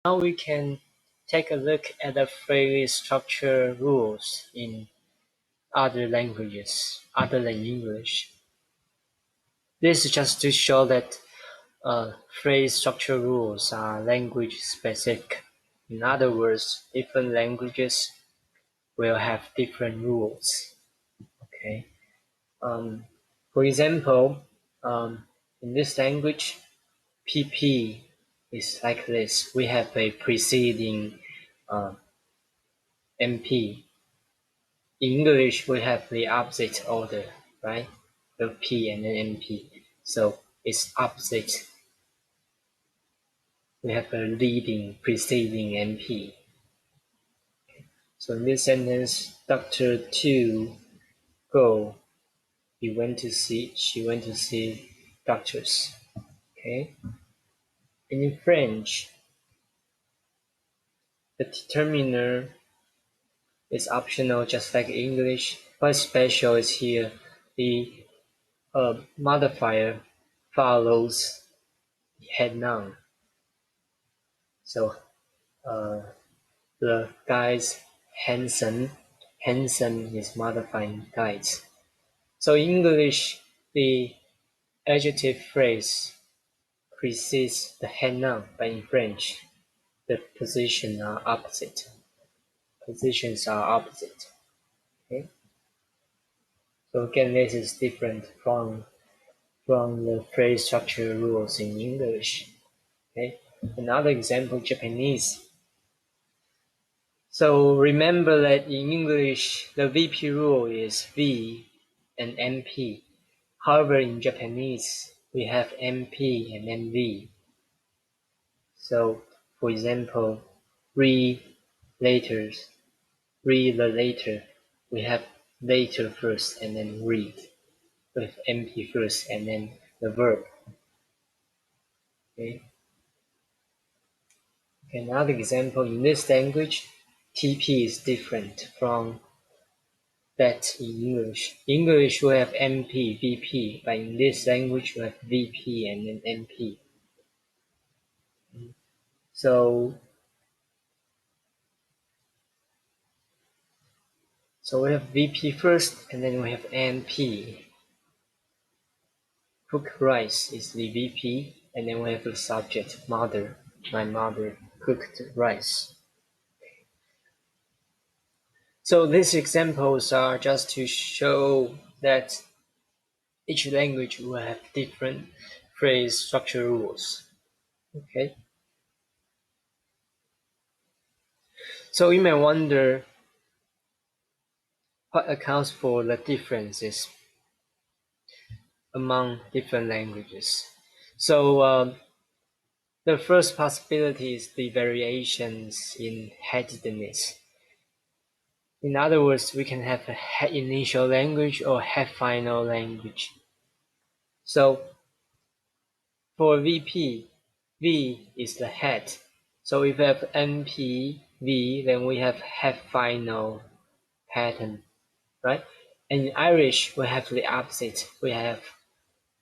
Now we can take a look at the phrase structure rules in other languages other than English. This is just to show that phrase structure rules are language specific. In other words, different languages will have different rules. Okay. For example, in this language, PP is like this. We have a preceding MP. In English, we have the opposite order, right? The P and then MP. So it's opposite. We have a leading, preceding MP. So in this sentence, Dr. To go. She went to see doctors. Okay. And in French, the determiner is optional, just like English. What's special is here the modifier follows head noun. So the guy's handsome is modifying guys. So in English, the adjective phrase precedes the head noun, but in French, the positions are opposite. Okay. So again, this is different from the phrase structure rules in English. Okay. Another example, Japanese. So remember that in English, the VP rule is V and MP. However, in Japanese, we have MP and MV. So, for example, read the later. We have later first and then read with MP first and then the verb. Okay. Another example, in this language, TP is different from that in English. English we have MP, VP, but in this language we have VP and then MP. So we have VP first and then we have MP. Cook rice is the VP and then we have the subject, mother. My mother cooked rice. So these examples are just to show that each language will have different phrase structure rules. Okay. So you may wonder what accounts for the differences among different languages. So the first possibility is the variations in headedness. In other words, we can have a head initial language or head final language. So for VP, V is the head. So if we have NP, V, then we have head final pattern, right? And in Irish, we have the opposite. We have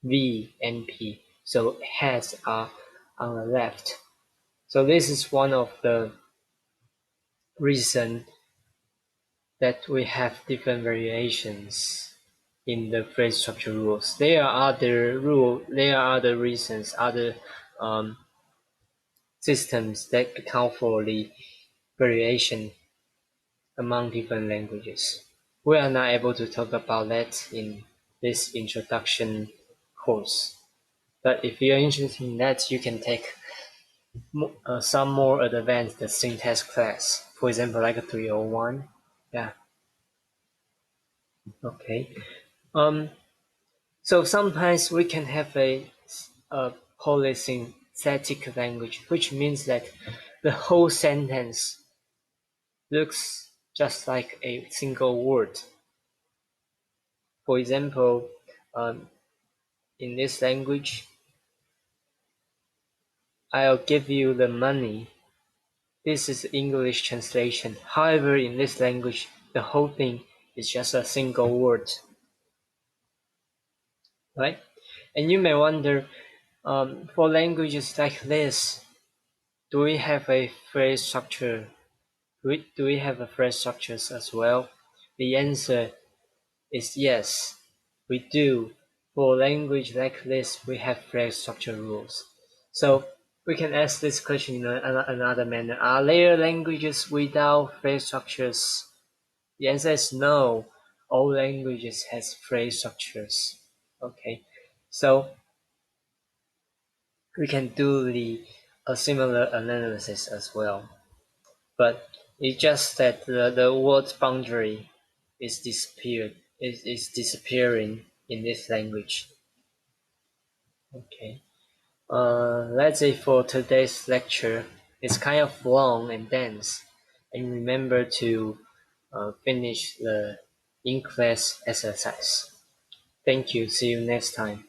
V and P. So heads are on the left. So this is one of the reasons that we have different variations in the phrase structure rules. There are other reasons, other systems that account for the variation among different languages. We are not able to talk about that in this introduction course. But if you're interested in that, you can take some more advanced syntax class. For example, like a 301. Yeah. Okay. So sometimes we can have a polysynthetic language, which means that the whole sentence looks just like a single word. For example, in this language, I'll give you the money. This is English translation. However, in this language, the whole thing is just a single word. Right? And you may wonder, for languages like this, do we have a phrase structure? Do we have a phrase structures as well? The answer is yes, we do. For language like this, we have phrase structure rules. So we can ask this question in another manner. Are there languages without phrase structures? The answer is no. All languages has phrase structures. Okay, so we can do a similar analysis as well, but it's just that the word boundary is disappearing in this language. Okay. Let's say for today's lecture, it's kind of long and dense, and remember to finish the in-class exercise. Thank you. See you next time.